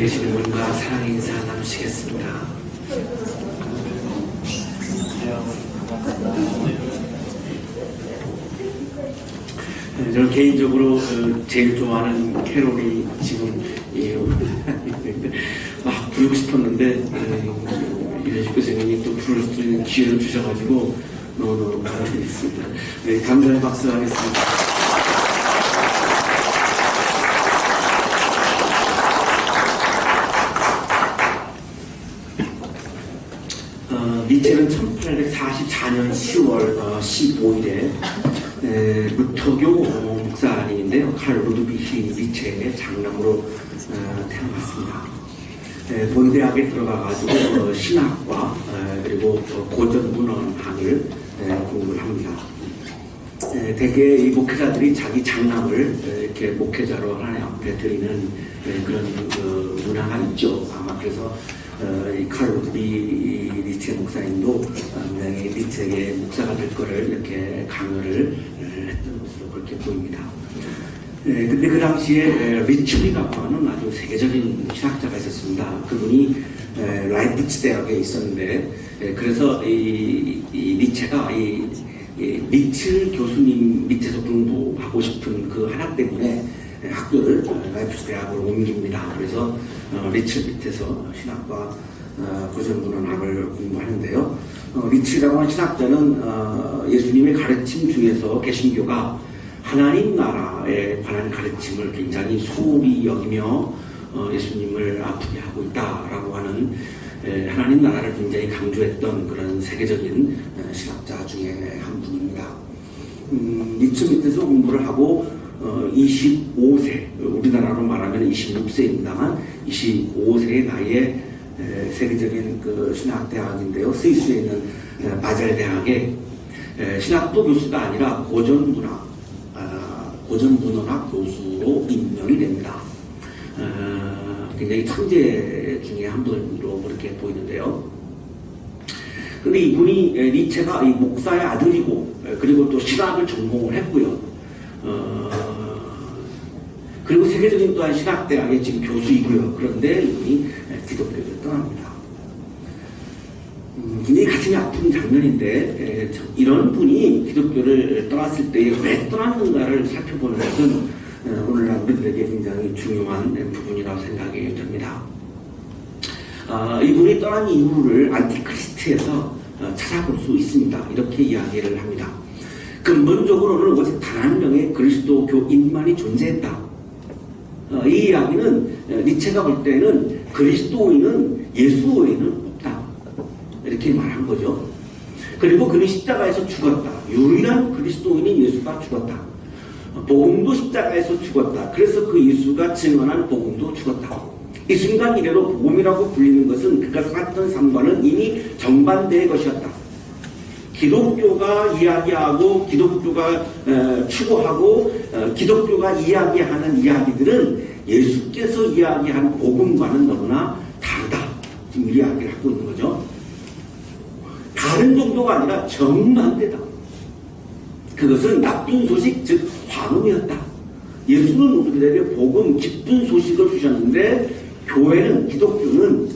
계시는 분과 사랑의 인사 나누시겠습니다. 저는 개인적으로 제일 좋아하는 캐롤이 지금 막 부르고 싶었는데 이래식 교수님이 또 부를 수 있는 기회를 주셔가지고 너무너무 감사드리겠습니다. 네, 감사의 박수 하겠습니다. 니체는 1844년 10월 15일에 루터교 목사님인데요. 칼 루드비히 니체의 장남으로 태어났습니다. 본대학에 들어가가지고 신학과 그리고 고전문헌학을 공부를 합니다. 대개 이 목회자들이 자기 장남을 이렇게 목회자로 하나님 앞에 드리는 그런 문화가 있죠. 아마 그래서 이 칼 루드비 니체 목사님도 분명히 니체의 목사가 될 거를 이렇게 강요를 했던 것으로 그렇게 보입니다. 근데 그 당시에 리츠비라고 하는 아주 세계적인 신학자가 있었습니다. 그분이 라이프치 대학에 있었는데 그래서 이 니체가 이 리츠 교수님 밑에서 공부하고 싶은 그 하나 때문에 학교를 라이프치 대학으로 옮깁니다. 그래서 리츠 밑에서 신학과 고전문헌학을 공부하는데요. 리츠라고 하는 신학자는 예수님의 가르침 중에서 개신교가 하나님 나라에 관한 가르침을 굉장히 소홀히 여기며 예수님을 아프게 하고 있다라고 하는 하나님 나라를 굉장히 강조했던 그런 세계적인 신학자 중에 한 분입니다. 리츠 밑에서 공부를 하고 25세, 우리나라로 말하면 26세입니다만 25세의 나이에 세계적인 그 신학대학인데요. 스위스에 있는 바젤 대학에 신학도 교수가 아니라 고전문헌학 교수로 임명이 됩니다. 굉장히 천재 중에 한 분으로 그렇게 보이는데요. 근데 이분이 니체가 이 목사의 아들이고 그리고 또 신학을 전공을 했고요. 그리고 세계적인 또한 신학대학의 지금 교수이고요. 그런데 이분이 기독교를 떠납니다. 굉장히 가슴이 아픈 장면인데 이런 분이 기독교를 떠났을 때 왜 떠났는가를 살펴보는 것은 오늘날 우리들에게 굉장히 중요한 부분이라고 생각이 듭니다. 이분이 떠난 이유를 안티크리스트에서 찾아볼 수 있습니다. 이렇게 이야기를 합니다. 근본적으로는 오직 단 한 명의 그리스도 교인만이 존재했다. 이 이야기는 니체가 볼 때는 그리스도인은 예수 외에는 없다. 이렇게 말한 거죠. 그리고 그는 십자가에서 죽었다. 유일한 그리스도인인 예수가 죽었다. 복음도 십자가에서 죽었다. 그래서 그 예수가 증언한 복음도 죽었다. 이 순간 이래로 복음이라고 불리는 것은 그가 살았던 삶과는 이미 정반대의 것이었다. 기독교가 이야기하고 기독교가 추구하고 기독교가 이야기하는 이야기들은 예수께서 이야기한 복음과는 너무나 다르다. 지금 이야기를 하고 있는 거죠. 다른 정도가 아니라 정반대다. 그것은 나쁜 소식, 즉 환음이었다. 예수는 우리들에게 복음, 기쁜 소식을 주셨는데 교회는, 기독교는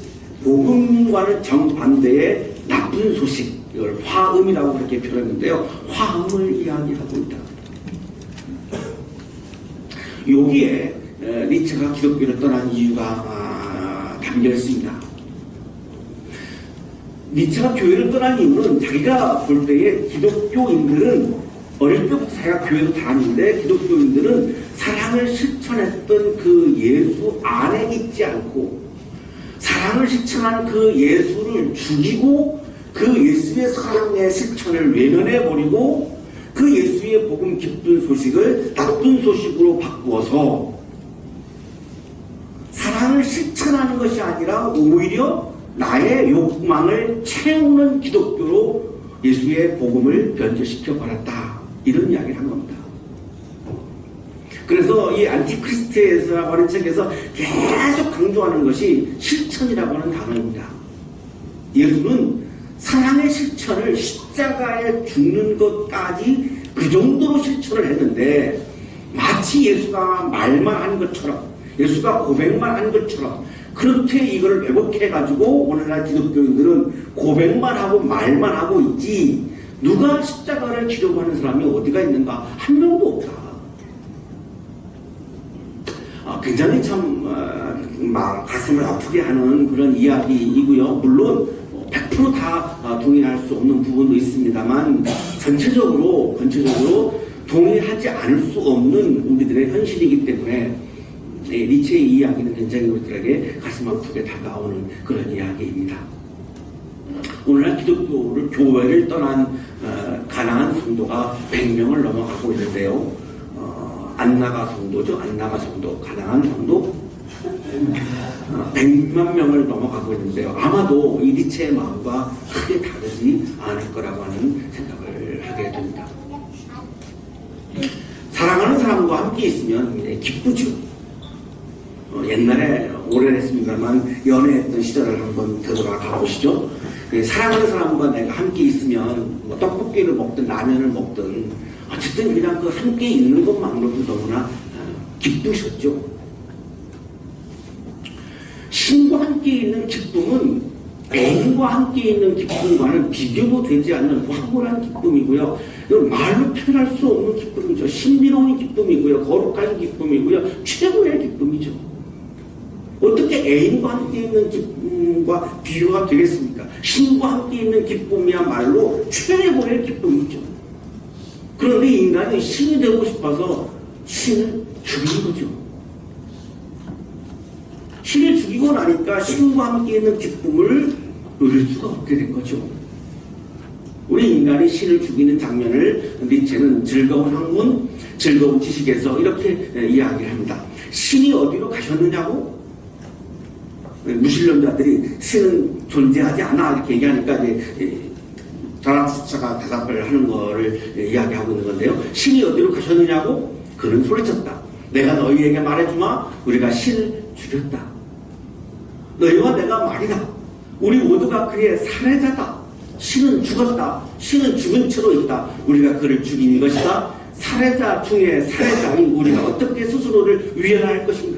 복음과는 정반대의 나쁜 소식, 이걸 화음이라고 그렇게 표현했는데요. 화음을 이야기하고 있다. 여기에 니체가 기독교를 떠난 이유가 담겨 있습니다. 니체가 교회를 떠난 이유는 자기가 볼 때에 기독교인들은 어릴 때부터 자기가 교회도 다녔는데 기독교인들은 사랑을 실천했던 그 예수 안에 있지 않고 사랑을 실천한 그 예수를 죽이고 그 예수의 사랑의 실천을 외면해버리고 그 예수의 복음 기쁜 소식을 나쁜 소식으로 바꾸어서 사랑을 실천하는 것이 아니라 오히려 나의 욕망을 채우는 기독교로 예수의 복음을 변질시켜 버렸다. 이런 이야기를 한 겁니다. 그래서 이 안티크리스트라고 하는 책에서 계속 강조하는 것이 실천이라고 하는 단어입니다. 예수는 사랑의 실천을 십자가에 죽는 것까지 그 정도로 실천을 했는데 마치 예수가 말만 한 것처럼 예수가 고백만 한 것처럼 그렇게 이걸 왜곡해가지고 오늘날 기독교인들은 고백만 하고 말만 하고 있지, 누가 십자가를 지려고 하는 사람이 어디가 있는가? 한 명도 없다. 굉장히 참 가슴을 아프게 하는 그런 이야기이고요. 물론 100% 다 동의할 수 없는 부분도 있습니다만 전체적으로 동의하지 않을 수 없는 우리들의 현실이기 때문에 니체의 이야기는 굉장히 우리들에게 가슴 아프게 다가오는 그런 이야기입니다. 오늘날 교회를 떠난 가난한 성도가 100명을 넘어가고 있는데요. 안나가 성도죠. 안나가 성도, 가난한 성도 100만 명을 넘어가고 있는데요. 아마도 이 니체의 마음과 크게 다르지 않을 거라고 하는 생각을 하게 됩니다. 사랑하는 사람과 함께 있으면 기쁘죠. 옛날에 오래됐습니다만 연애했던 시절을 한번 되돌아가 보시죠. 사랑하는 사람과 내가 함께 있으면 뭐 떡볶이를 먹든 라면을 먹든 어쨌든 그냥 그 함께 있는 것만으로도 너무나 기쁘셨죠. 신과 함께 있는 기쁨은 애인과 함께 있는 기쁨과는 비교도 되지 않는 황홀한 기쁨이고요. 말로 표현할 수 없는 기쁨이죠. 신비로운 기쁨이고요. 거룩한 기쁨이고요. 최고의 기쁨이죠. 어떻게 애인과 함께 있는 기쁨과 비교가 되겠습니까? 신과 함께 있는 기쁨이야말로 최고의 기쁨이죠. 그런데 인간이 신이 되고 싶어서 신을 죽이는 거죠. 신을 죽이고 나니까 신과 함께 있는 기쁨을 누릴 수가 없게 된 거죠. 우리 인간이 신을 죽이는 장면을 니체는 즐거운 학문, 즐거운 지식에서 이렇게 이야기를 합니다. 신이 어디로 가셨느냐고? 무신론자들이 신은 존재하지 않아 이렇게 얘기하니까 이제 자라투스트라가 대답을 하는 거를 이야기하고 있는 건데요. 신이 어디로 가셨느냐고? 그는 소리쳤다. 내가 너희에게 말해주마. 우리가 신을 죽였다. 너희와 내가 말이다. 우리 모두가 그의 살해자다. 신은 죽었다. 신은 죽은 채로 있다. 우리가 그를 죽인 것이다. 살해자 중에 살해자인 우리가 어떻게 스스로를 위안할 것인가?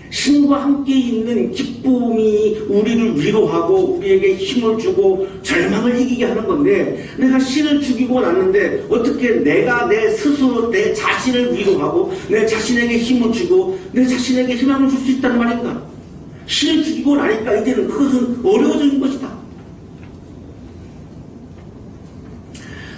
신과 함께 있는 기쁨이 우리를 위로하고 우리에게 힘을 주고 절망을 이기게 하는 건데, 내가 신을 죽이고 났는데 어떻게 내가 내 스스로 내 자신을 위로하고 내 자신에게 힘을 주고 내 자신에게 희망을 줄 수 있다는 말인가? 신을 죽이고 나니까 이제는 그것은 어려워진 것이다.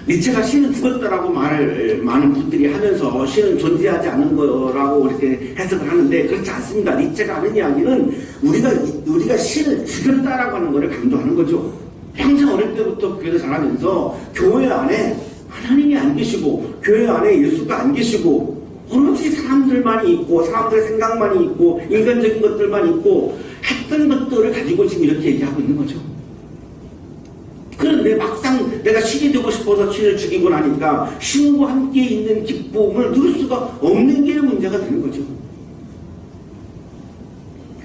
니체가 신은 죽었다라고 말을 많은 분들이 하면서 신은 존재하지 않는 거라고 이렇게 해석을 하는데 그렇지 않습니다. 니체가 하는 이야기는 우리가 신을 죽였다라고 하는 것을 강조하는 거죠. 평생 어릴 때부터 교회를 자라면서 교회 안에 하나님이 안 계시고 교회 안에 예수가 안 계시고 오로지 사람들만이 있고 사람들의 생각만이 있고 인간적인 것들만 있고 했던 것들을 가지고 지금 이렇게 얘기하고 있는 거죠. 그런데 막상 내가 신이 되고 싶어서 신을 죽이고 나니까 신과 함께 있는 기쁨을 누릴 수가 없는 게 문제가 되는 거죠.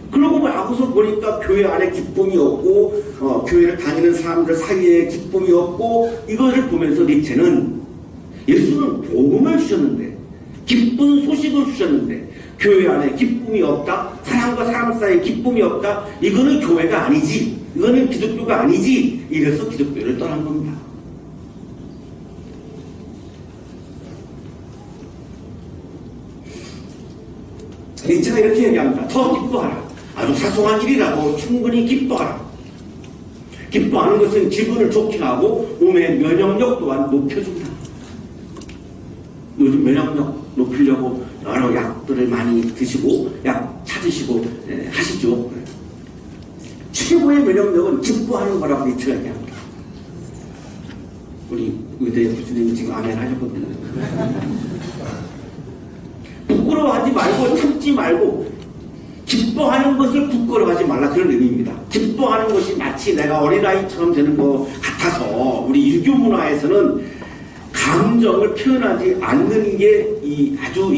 그러고 나고서 보니까 교회 안에 기쁨이 없고 교회를 다니는 사람들 사이에 기쁨이 없고, 이거를 보면서 니체는 예수는 복음을 주셨는데 기쁜 소식을 주셨는데 교회 안에 기쁨이 없다, 사람과 사람 사이에 기쁨이 없다, 이거는 교회가 아니지, 이거는 기독교가 아니지, 이래서 기독교를 떠난 겁니다. 니체가 이렇게 얘기합니다. 더 기뻐하라. 아주 사소한 일이라고 충분히 기뻐하라. 기뻐하는 것은 기분을 좋게 하고 몸의 면역력 또한 높여준다. 요즘 면역력 높이려고 여러 약들을 많이 드시고 약 찾으시고 하시죠. 최고의 면역력은 기뻐하는 거라고 니체가 얘기합니다. 우리 의대 교수님이 지금 아멘 하셨거든요. 부끄러워하지 말고 참지 말고 기뻐하는 것을 부끄러워하지 말라, 그런 의미입니다. 기뻐하는 것이 마치 내가 어린아이처럼 되는 것 같아서 우리 유교 문화에서는 감정을 표현하지 않는 게 아주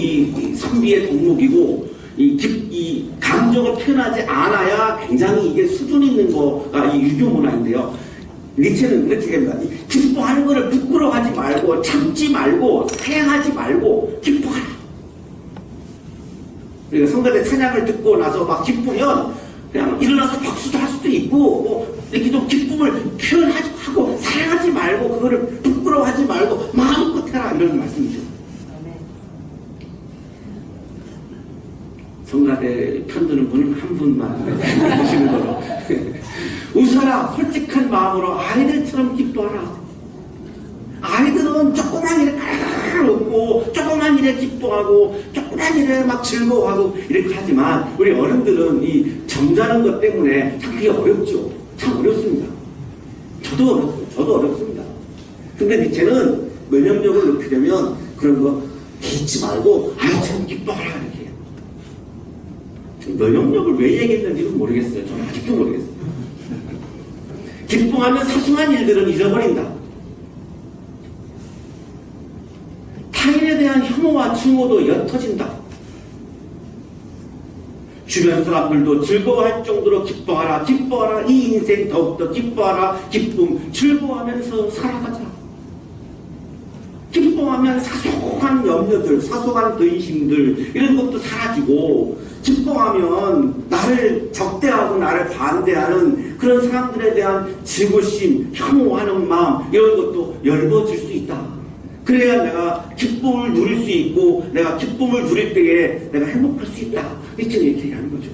선비의 덕목이고, 이 감정을 표현하지 않아야 굉장히 이게 수준 있는 거가 이 유교 문화인데요. 니체는 이렇게 합니다. 기뻐하는 것을 부끄러워하지 말고 참지 말고 사양하지 말고 기뻐하라. 그러니까 성가대 찬양을 듣고 나서 막 기쁘면 그냥 일어나서 박수도 할 수도 있고, 뭐 이렇게 좀 기쁨을 표현하고 사랑하지 말고 그거를 부끄러워하지 말고 마음껏 해라 이런 말씀이죠. 성가대 편드는 분은 한 분만 보시는 거로. 웃어라. 솔직한 마음으로 아이들처럼 기뻐하라. 아이들은 조그만 일에 깔깔 웃고 조그만 일에 기뻐하고 조그만 일에 막 즐거워하고 이렇게 하지만 우리 어른들은 이 점잖은 것 때문에 참 그게 어렵죠. 참 어렵습니다. 저도 어렵습니다. 근데 니체는 면역력을 높이려면 그런 거 잊지 말고 아이처럼 기뻐하라 이렇게 해요. 면역력을 왜 얘기했는지는 모르겠어요. 저는 아직도 모르겠어요. 기뻐하면 사소한 일들은 잊어버린다. 타인에 대한 혐오와 증오도 옅어진다. 주변 사람들도 즐거워할 정도로 기뻐하라. 기뻐하라. 이 인생 더욱더 기뻐하라. 기쁨, 즐거워하면서 살아가자. 기뻐하면 사소한 염려들, 사소한 근심들 이런 것도 사라지고 기뻐하면 나를 적대하고 나를 반대하는 그런 사람들에 대한 증오심, 혐오하는 마음 이런 것도 엷어질 수 있다. 그래야 내가 기쁨을 누릴 수 있고 내가 기쁨을 누릴 때에 내가 행복할 수 있다. 이렇게 얘기하는 거죠.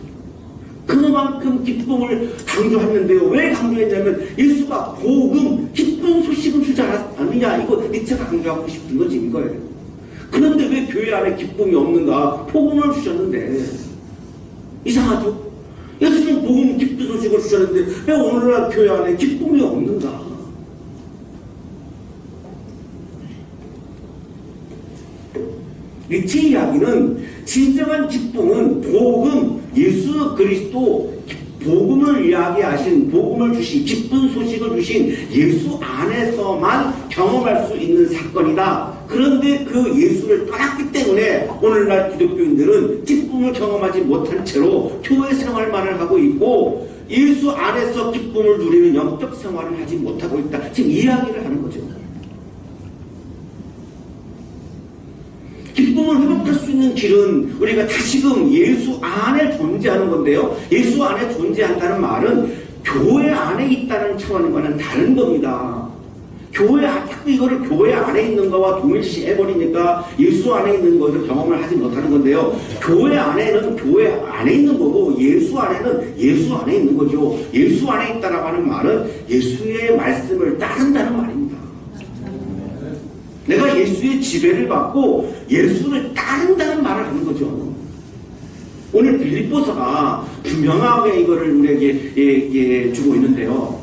그만큼 기쁨을 강조했는데요. 왜 강조했냐면 예수가 복음, 기쁜 소식을 주지 않느냐. 이거 니체가 강조하고 싶은 거지 이거예요. 그런데 왜 교회 안에 기쁨이 없는가? 복음을 주셨는데 이상하죠? 예수님 복음, 기쁜 소식을 주셨는데 왜 오늘날 교회 안에 기쁨이 없는가? 니체 이야기는 진정한 기쁨은 복음, 예수 그리스도 복음을 이야기하신, 복음을 주신, 기쁜 소식을 주신 예수 안에서만 경험할 수 있는 사건이다. 그런데 그 예수를 떠났기 때문에 오늘날 기독교인들은 기쁨을 경험하지 못한 채로 교회 생활만을 하고 있고 예수 안에서 기쁨을 누리는 영적 생활을 하지 못하고 있다. 지금 이야기를 하는 거죠. 기쁨을 회복할 수 있는 길은 우리가 다시금 예수 안에 존재하는 건데요. 예수 안에 존재한다는 말은 교회 안에 있다는 차원과는 다른 겁니다. 자꾸 이거를 교회 안에 있는 거와 동일시 해버리니까 예수 안에 있는 것을 경험을 하지 못하는 건데요. 교회 안에는 교회 안에 있는 거고 예수 안에는 예수 안에 있는 거죠. 예수 안에 있다라고 하는 말은 예수의 말씀을 따른다는 말입니다. 내가 예수의 지배를 받고 예수를 따른다는 말을 하는 거죠. 오늘 빌립보서가 분명하게 이거를 우리에게 주고 있는데요.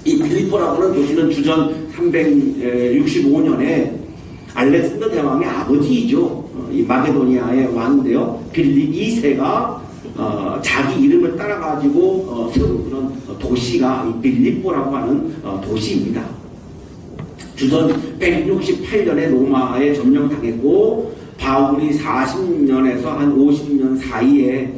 이 빌립보라고 하는 도시는 주전 365년에 알렉산더 대왕의 아버지이죠. 이 마게도니아의 왕인데요. 빌립 2세가 자기 이름을 따라가지고 세운 그런 도시가 이 빌립보라고 하는 도시입니다. 주전 168년에 로마에 점령당했고 바울이 40년에서 한 50년 사이에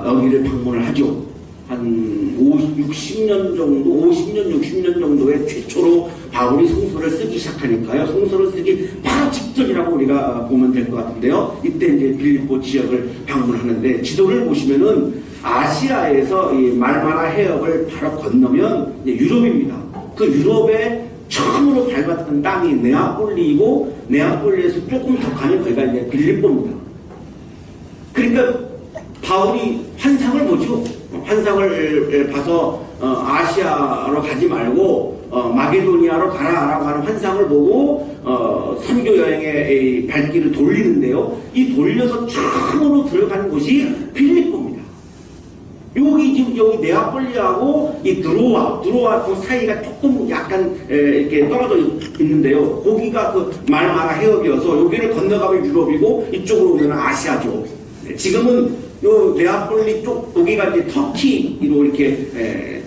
여기를 방문을 하죠. 한 60년 정도, 50년, 60년 정도에 최초로 바울이 성서를 쓰기 시작하니까요. 성서를 쓰기 바로 직전이라고 우리가 보면 될 것 같은데요. 이때 이제 빌립보 지역을 방문하는데 지도를 보시면은 아시아에서 이 말마라 해협을 바로 건너면 유럽입니다. 그 유럽에 처음으로 밟았던 땅이 네아폴리이고 네아폴리에서 조금 더 가면 거기가 이제 빌립보입니다. 그러니까 바울이 환상을 보죠. 환상을 봐서 아시아로 가지 말고 마게도니아로 가라라고 하는 환상을 보고 선교 여행의 발길을 돌리는데요. 이 돌려서 처음으로 들어가는 곳이 빌립보입니다. 여기 네아폴리하고 이 드로아 그 사이가 조금 약간 이렇게 떨어져 있는데요. 거기가 그 말마라 해협이어서 여기를 건너가면 유럽이고 이쪽으로 오면 아시아죠. 지금은 요 네아폴리 쪽 여기가 이제 터키로 이렇게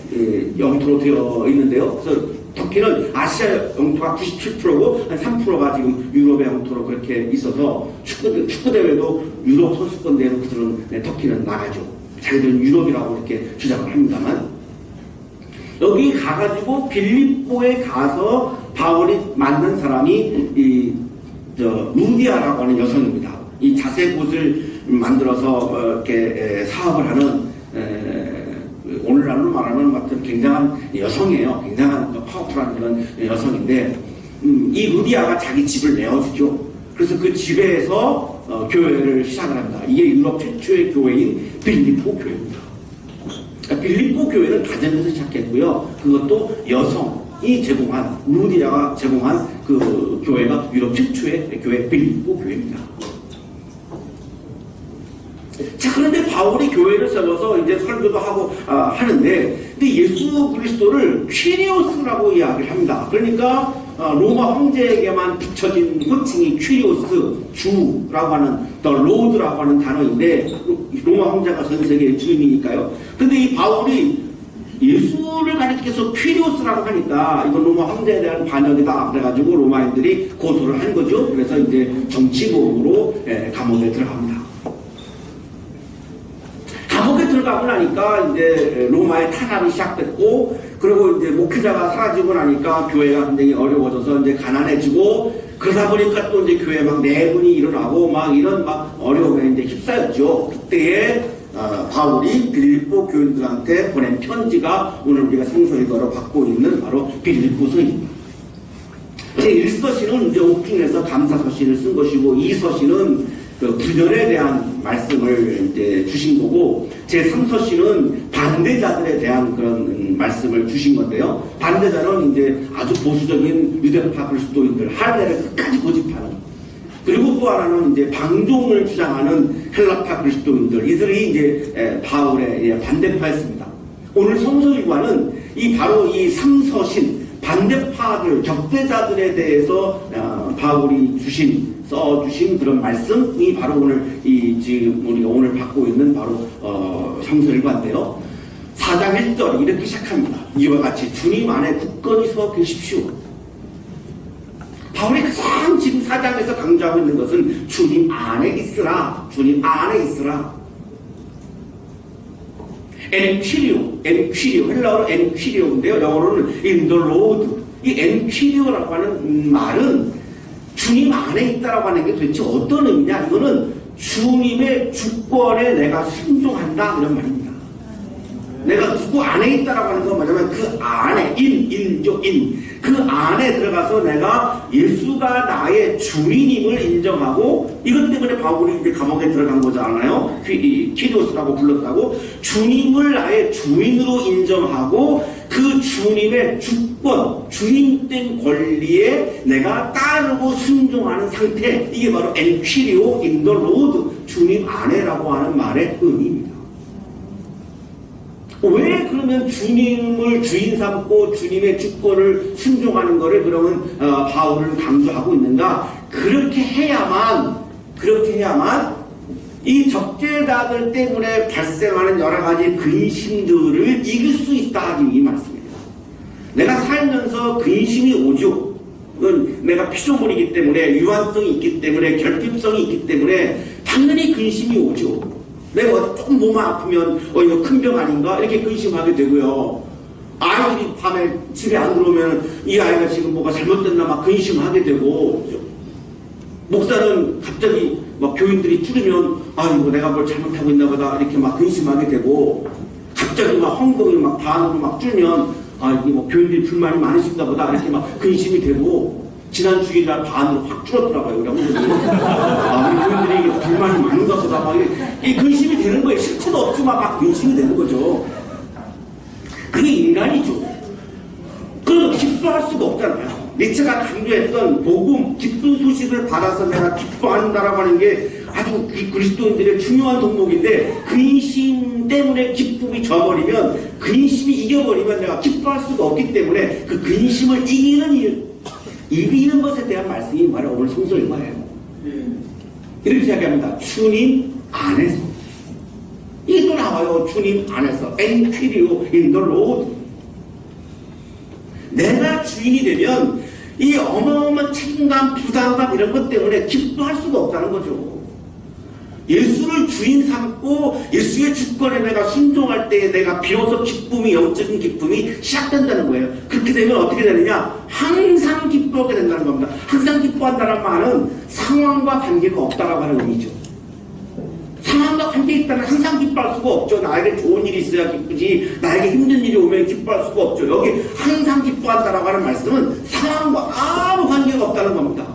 영토로 되어 있는데요. 그래서 터키는 아시아 영토가 97%고 한 3%가 지금 유럽의 영토로 그렇게 있어서 축구 대회도 유럽 선수권 대회는 터키는 나가죠. 자기들은 유럽이라고 이렇게 주장을 합니다만 여기 가가지고 빌립보에 가서 바울이 만난 사람이 루디아라고 하는 여성입니다. 이 자색 옷을 만들어서 이렇게 사업을 하는 오늘날로 말하면 어떤 굉장한 여성이에요. 굉장한 파워풀한 그런 여성인데, 이 루디아가 자기 집을 내어주죠. 그래서 그 집에서 교회를 시작을 합니다. 이게 유럽 최초의 교회인 빌립보 교회입니다. 그러니까 빌립보 교회는 가정에서 시작했고요. 그것도 여성이 제공한, 루디아가 제공한 그 교회가 유럽 최초의 교회 빌립보 교회입니다. 자, 그런데 바울이 교회를 세워서 이제 설교도 하고 하는데, 근데 예수 그리스도를 퀴리오스라고 이야기를 합니다. 그러니까 로마 황제에게만 붙여진 호칭이 퀴리오스, 주라고 하는 the Lord라고 하는 단어인데, 로마 황제가 전 세계의 주인이니까요. 근데 이 바울이 예수를 가리켜서 퀴리오스라고 하니까 이건 로마 황제에 대한 반역이다 그래가지고 로마인들이 고소를 한 거죠. 그래서 이제 정치보복으로 감옥에 들어갑니다. 감옥에 들어가고 나니까 이제 로마의 탄압이 시작됐고, 그리고 이제 목회자가 사라지고 나니까 교회가 굉장히 어려워져서 이제 가난해지고, 그러다 보니까 또 이제 교회 막 내분이 일어나고 막 이런 막 어려움에 이제 휩싸였죠. 그때에 바울이 빌립보 교인들한테 보낸 편지가 오늘 우리가 성서일과로 받고 있는 바로 빌립보서입니다. 제1서신은 이제 옥중에서 감사서신을 쓴 것이고, 2서신은 그 분열에 대한 말씀을 이제 주신 거고, 제3서신은 반대자들에 대한 그런 말씀을 주신 건데요. 반대자는 이제 아주 보수적인 유대파 그리스도인들, 할례를 끝까지 고집하는, 그리고 또 하나는 이제 방종을 주장하는 헬라파 그리스도인들, 이들이 이제 바울의 반대파였습니다. 오늘 성서일과는 바로 이 3서신 반대파들, 적대자들에 대해서 바울이 써주신 그런 말씀이 바로 오늘 지금 우리가 오늘 받고 있는 바로 성서일과인데요. 4장 1절 이렇게 시작합니다. 이와 같이 주님 안에 굳건히 서 계십시오. 바울이 가장 지금 4장에서 강조하고 있는 것은 주님 안에 있으라. 주님 안에 있으라. 엔퀴리오, 헬라어로 엔퀴리오인데요. 영어로는 in the Lord. 이 엔퀴리오라고 하는 말은 주님 안에 있다라고 하는 게 도대체 어떤 의미냐? 이거는 주님의 주권에 내가 순종한다 이런 말입니다. 내가 누구 안에 있다라고 하는 건 뭐냐면 그 안에 그 안에 들어가서 내가 예수가 나의 주인임을 인정하고, 이것 때문에 바울이 이제 감옥에 들어간 거잖아요. 퀴리오스라고 불렀다고. 주님을 나의 주인으로 인정하고 그 주님의 주권, 주인된 권리에 내가 따르고 순종하는 상태, 이게 바로 엔퀴리오 인 더 로드, 주님 안에라고 하는 말의 의미입니다. 왜 그러면 주님을 주인 삼고 주님의 주권을 순종하는 것을 그러면 바울은 강조하고 있는가? 그렇게 해야만 이 적대자들 때문에 발생하는 여러 가지 근심들을 이길 수 있다 하는 이 말씀입니다. 내가 살면서 근심이 오죠. 내가 피조물이기 때문에, 유한성이 있기 때문에, 결핍성이 있기 때문에 당연히 근심이 오죠. 내가 조금 몸 아프면 이거 큰 병 아닌가? 이렇게 근심하게 되고요. 아이들이 밤에 집에 안 들어오면 이 아이가 지금 뭐가 잘못됐나 막 근심하게 되고, 목사는 갑자기 막 교인들이 줄이면 이거 내가 뭘 잘못하고 있나 보다 이렇게 막 근심하게 되고, 갑자기 막 헌금이 막 반으로 막 줄면 이게 뭐 교인들이 불만이 많으신가 보다 이렇게 막 근심이 되고, 지난 주일날 반으로 확 줄었더라고요. 우리 교인들이 이게 불만이 많은가 보다 막 이 근심이 되는 거예요. 실체도 없지만 막 근심이 되는 거죠. 그게 인간이죠. 그럼 기뻐할 수가 없잖아요. 니체가 강조했던 복음, 기쁜 소식을 받아서 내가 기뻐한다라고 하는 게 아주 그리스도인들의 중요한 덕목인데, 근심 때문에 기쁨이 져버리면, 근심이 이겨버리면 내가 기뻐할 수가 없기 때문에 그 근심을 이기는 것에 대한 말씀이 바로 오늘 성서일과예요. 이렇게 이야기합니다. 주님 안에서. 이게 또 나와요. 주님 안에서. 엔퀴리오 인 더 로드. 내가 주인이 되면 이 어마어마한 책임감, 부담감 이런 것 때문에 기뻐할 수가 없다는 거죠. 예수를 주인 삼고 예수의 주권에 내가 순종할 때에 내가 비로소 기쁨이, 영적인 기쁨이 시작된다는 거예요. 그렇게 되면 어떻게 되느냐? 항상 기뻐하게 된다는 겁니다. 항상 기뻐한다는 말은 상황과 관계가 없다라고 하는 의미죠. 상황과 함께 있다면 항상 기뻐할 수가 없죠. 나에게 좋은 일이 있어야 기쁘지, 나에게 힘든 일이 오면 기뻐할 수가 없죠. 여기 항상 기뻐한다라고 하는 말씀은 상황과 아무 관계가 없다는 겁니다.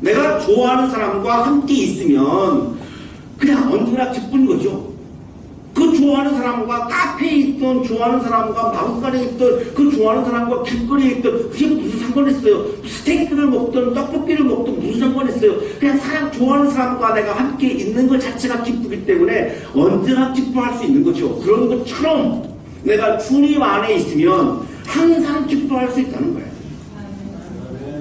내가 좋아하는 사람과 함께 있으면 그냥 언제나 기쁜 거죠. 그 좋아하는 사람과 카페에 있던, 좋아하는 사람과 마음간에 있던, 그 좋아하는 사람과 길거리에 있던, 그게 무슨 상관있어요? 스테이크를 먹든 떡볶이를 먹든 무슨 상관있어요? 그냥 좋아하는 사람과 내가 함께 있는 것 자체가 기쁘기 때문에 언제나 기뻐할 수 있는 거죠. 그런 것처럼 내가 주님 안에 있으면 항상 기뻐할 수 있다는 거예요.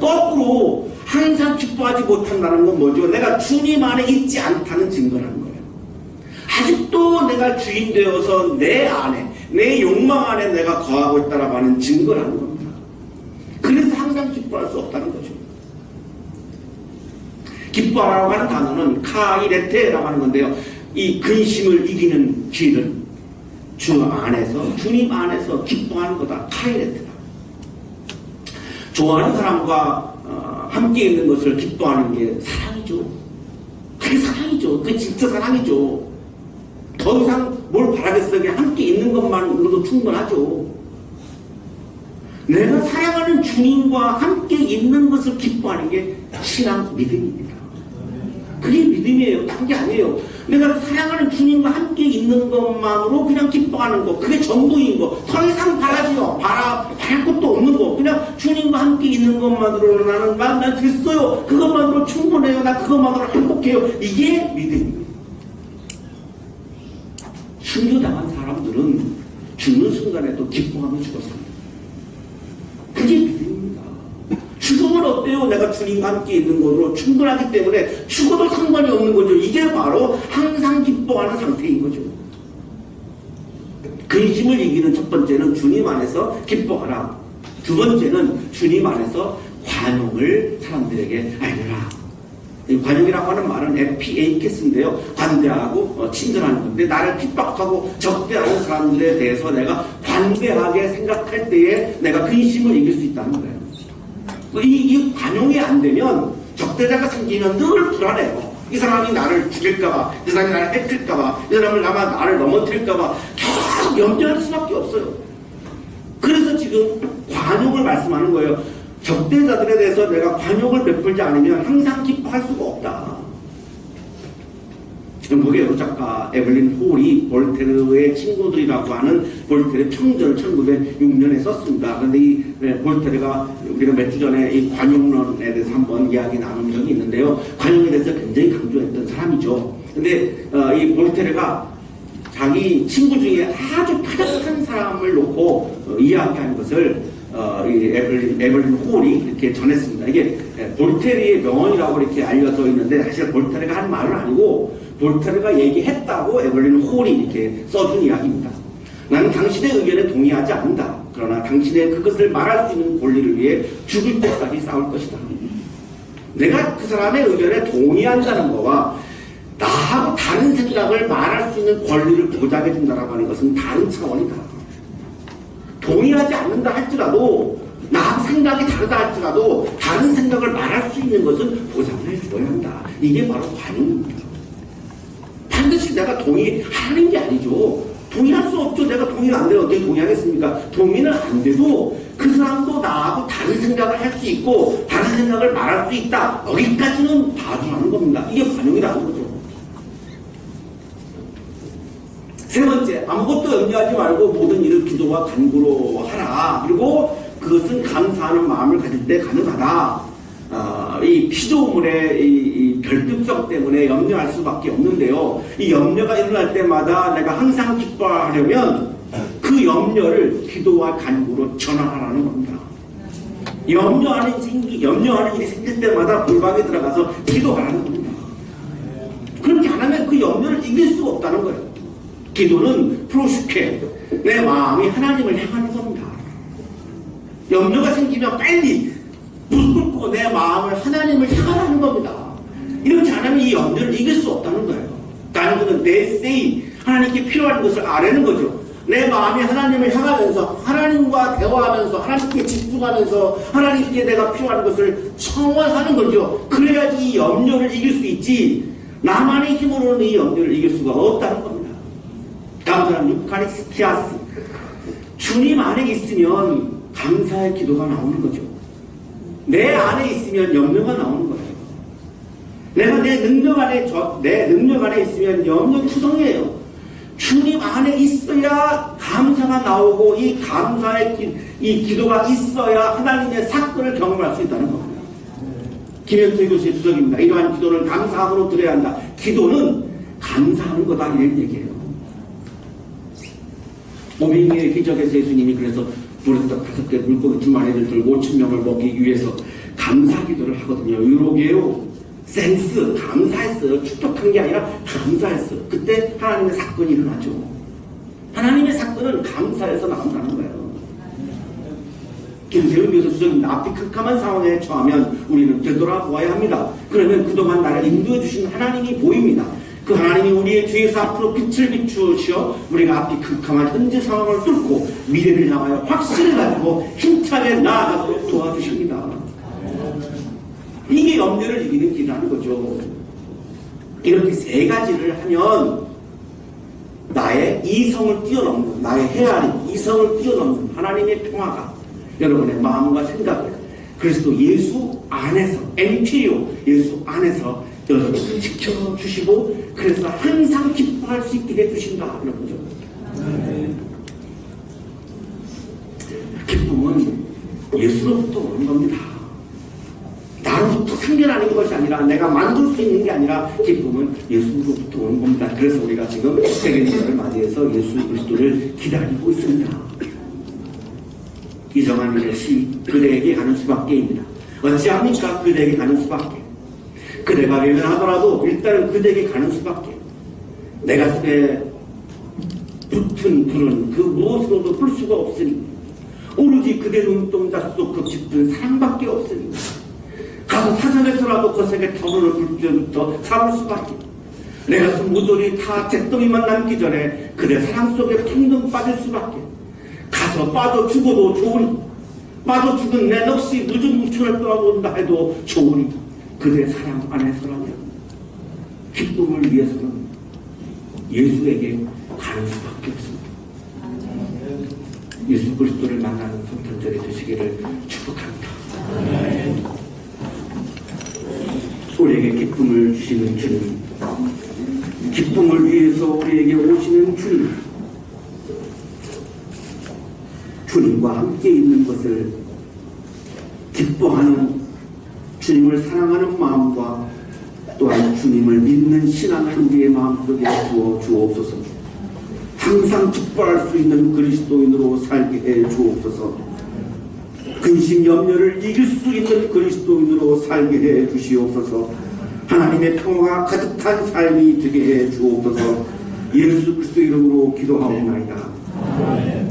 거꾸로 항상 기뻐하지 못한다는 건 뭐죠? 내가 주님 안에 있지 않다는 증거라는 거예요. 아직도 내가 주인 되어서 내 안에, 내 욕망 안에 내가 거하고 있다라고 하는 증거라는 겁니다. 그래서 항상 기뻐할 수 없다는 거죠. 기뻐하라고 하는 단어는 카이레테라고 하는 건데요. 이 근심을 이기는 길을 주 안에서, 주님 안에서 기뻐하는 거다. 카이레테다. 좋아하는 사람과 함께 있는 것을 기뻐하는 게 사랑이죠. 그게 사랑이죠. 그게 진짜 사랑이죠. 더 이상 뭘 바라겠어요? 그냥 함께 있는 것만으로도 충분하죠. 내가 사랑하는 주님과 함께 있는 것을 기뻐하는 게 신앙 믿음입니다. 그게 믿음이에요. 딴 게 아니에요. 내가 사랑하는 주님과 함께 있는 것만으로 그냥 기뻐하는 거, 그게 전부인 거. 더 이상 바라지요. 바랄 것도 없는 거. 그냥 주님과 함께 있는 것만으로 난 됐어요. 그것만으로 충분해요. 난 그것만으로 행복해요. 이게 믿음입니다. 순교당한 사람들은 죽는 순간에도 기뻐하며 죽었습니다. 그게 믿음입니다. 죽음은 어때요? 내가 주님과 함께 있는 것으로 충분하기 때문에 죽어도 상관이 없는 거죠. 이게 바로 항상 기뻐하는 상태인 거죠. 근심을 이기는 첫 번째는 주님 안에서 기뻐하라. 두 번째는 주님 안에서 관용을 사람들에게 알려라. 관용이라고 하는 말은 에피에이케스인데요. 관대하고 친절한 건데, 나를 핍박하고 적대하는 사람들에 대해서 내가 관대하게 생각할 때에 내가 근심을 이길 수 있다는 거예요. 이 관용이 안 되면 적대자가 생기면 늘 불안해요. 이 사람이 나를 죽일까봐, 이 사람이 나를 해칠까봐, 이 사람을 나를 넘어뜨릴까봐 계속 염려할 수밖에 없어요. 그래서 지금 관용을 말씀하는 거예요. 적대자들에 대해서 내가 관용을 베풀지 않으면 항상 기뻐할 수가 없다. 영국의 작가 에블린 홀이 볼테르의 친구들이라고 하는 볼테르 평전을 1906년에 썼습니다. 그런데 이 볼테르가 우리가 몇 주 전에 이 관용론에 대해서 한번 이야기 나눈 적이 있는데요. 관용에 대해서 굉장히 강조했던 사람이죠. 근데 이 볼테르가 자기 친구 중에 아주 타락한 사람을 놓고 이야기하는 것을 이 에블린 홀이 이렇게 전했습니다. 이게 볼테르의 명언이라고 이렇게 알려져 있는데 사실 볼테르가 한 말은 아니고 볼테르가 얘기했다고 에블린 홀이 이렇게 써준 이야기입니다. 나는 당신의 의견에 동의하지 않는다. 그러나 당신의 그것을 말할 수 있는 권리를 위해 죽을 때까지 싸울 것이다. 내가 그 사람의 의견에 동의한다는 거와 나하고 다른 생각을 말할 수 있는 권리를 보장해준다라고 하는 것은 다른 차원이다. 동의하지 않는다 할지라도, 나하고 생각이 다르다 할지라도 다른 생각을 말할 수 있는 것은 보장을 해줘야 한다. 이게 바로 관용입니다. 반드시 내가 동의하는 게 아니죠. 동의할 수 없죠. 내가 동의가 안 되면 어떻게 동의하겠습니까? 동의는 안 돼도 그 사람도 나하고 다른 생각을 할 수 있고 다른 생각을 말할 수 있다. 여기까지는 봐주라는 겁니다. 이게 관용이라는 거죠. 세 번째, 아무것도 염려하지 말고 모든 일을 기도와 간구로 하라. 그리고 그것은 감사하는 마음을 가질 때 가능하다. 이 피조물의 이 결핍성 때문에 염려할 수밖에 없는데요. 이 염려가 일어날 때마다 내가 항상 기뻐하려면 그 염려를 기도와 간구로 전환하라는 겁니다. 염려하는 일이 생길 때마다 골방에 들어가서 기도하라는 겁니다. 그렇게 안 하면 그 염려를 이길 수가 없다는 거예요. 기도는 프로슈케, 내 마음이 하나님을 향하는 겁니다. 염려가 생기면 빨리 무릎 꿇고 내 마음을 하나님을 향하는 겁니다. 이렇게 안 하면 이 염려를 이길 수 없다는 거예요. 단구는 내 세이, 하나님께 필요한 것을 아뢰는 거죠. 내 마음이 하나님을 향하면서 하나님과 대화하면서 하나님께 집중하면서 하나님께 내가 필요한 것을 청원하는 거죠. 그래야지 이 염려를 이길 수 있지. 나만의 힘으로는 이 염려를 이길 수가 없다는 겁니다. 다음 사람 유카리스티아스. 주님 안에 있으면 감사의 기도가 나오는 거죠. 내 안에 있으면 염려가 나오는 거예요. 내가 내 능력 안에 있으면 염려 투성이에요. 주님 안에 있어야 감사가 나오고 이 감사의 이 기도가 있어야 하나님의 사건을 경험할 수 있다는 겁니다. 김현태 교수의 주석입니다. 이러한 기도를 감사함으로 드려야 한다. 기도는 감사하는 거다 이런 얘기예요. 오병이의 기적에서 예수님이 그래서 보리떡 5개 물고기 2마리를 들고 5,000명을 먹기 위해서 감사 기도를 하거든요. 유로게요. 센스, 감사했어요. 축복한 게 아니라 감사했어요. 그때 하나님의 사건이 일어나죠. 하나님의 사건은 감사해서 나온다는 거예요. 김세훈 교수 주석입니다. 앞뒤 캄캄한 상황에 처하면 우리는 되돌아보아야 합니다. 그러면 그동안 나를 인도해 주신 하나님이 보입니다. 그 하나님이 우리의 뒤에서 앞으로 빛을 비추시어 우리가 앞이 캄캄한 현재 상황을 뚫고 미래를 향하여 확신을 가지고 힘차게 나아가도록 도와주십니다. 이게 염려를 이기는 길이라는 거죠. 이렇게 3가지를 하면 나의 이성을 뛰어넘는, 나의 헤아림, 이성을 뛰어넘는 하나님의 평화가 여러분의 마음과 생각을 그리스도 예수 안에서, 엔피리오 예수 안에서 여러분을 지켜주시고 그래서 항상 기뻐할 수 있게 해주신다 이런 거죠. 기쁨은 예수로부터 오는 겁니다. 나로부터 생겨나는 것이 아니라 내가 만들 수 있는 게 아니라 기쁨은 예수로부터 오는 겁니다. 그래서 우리가 지금 세계인들을 맞이해서 예수 그리스도를 기다리고 있습니다. 이정환의 시 그대에게 가는 수밖에입니다. 어찌합니까? 그대에게 가는 수밖에. 그대가 외면하더라도 일단은 그대에게 가는 수밖에. 내 가슴에 붙은 불은 그 무엇으로도 풀 수가 없으니 오로지 그대 눈동자 속 그 짙은 사랑밖에 없으니 가서 사전에서라도 거세게 터널을 불 때부터 잡을 수밖에. 내 가슴 모조리 다 잿더미만 남기 전에 그대 사랑 속에 텅텅 빠질 수밖에. 가서 빠져 죽어도 좋으니 빠져 죽은 내 넋이 늦은 무천을 떠나본다 해도 좋으니 그대 사랑 안에서라면 기쁨을 위해서는 예수에게 가는 수밖에 없습니다. 예수 그리스도를 만나는 성탄절이 되시기를 축복합니다. 우리에게 기쁨을 주시는 주님, 기쁨을 위해서 우리에게 오시는 주님, 주님과 함께 있는 것을 기뻐하는 주님을 사랑하는 마음과 또한 주님을 믿는 신앙을 우리의 마음속에 주어 주옵소서. 항상 기뻐할 수 있는 그리스도인으로 살게 해 주옵소서. 근심 염려를 이길 수 있는 그리스도인으로 살게 해 주시옵소서. 하나님의 평화가 가득한 삶이 되게 해 주옵소서. 예수 그리스도 이름으로 기도하옵나이다.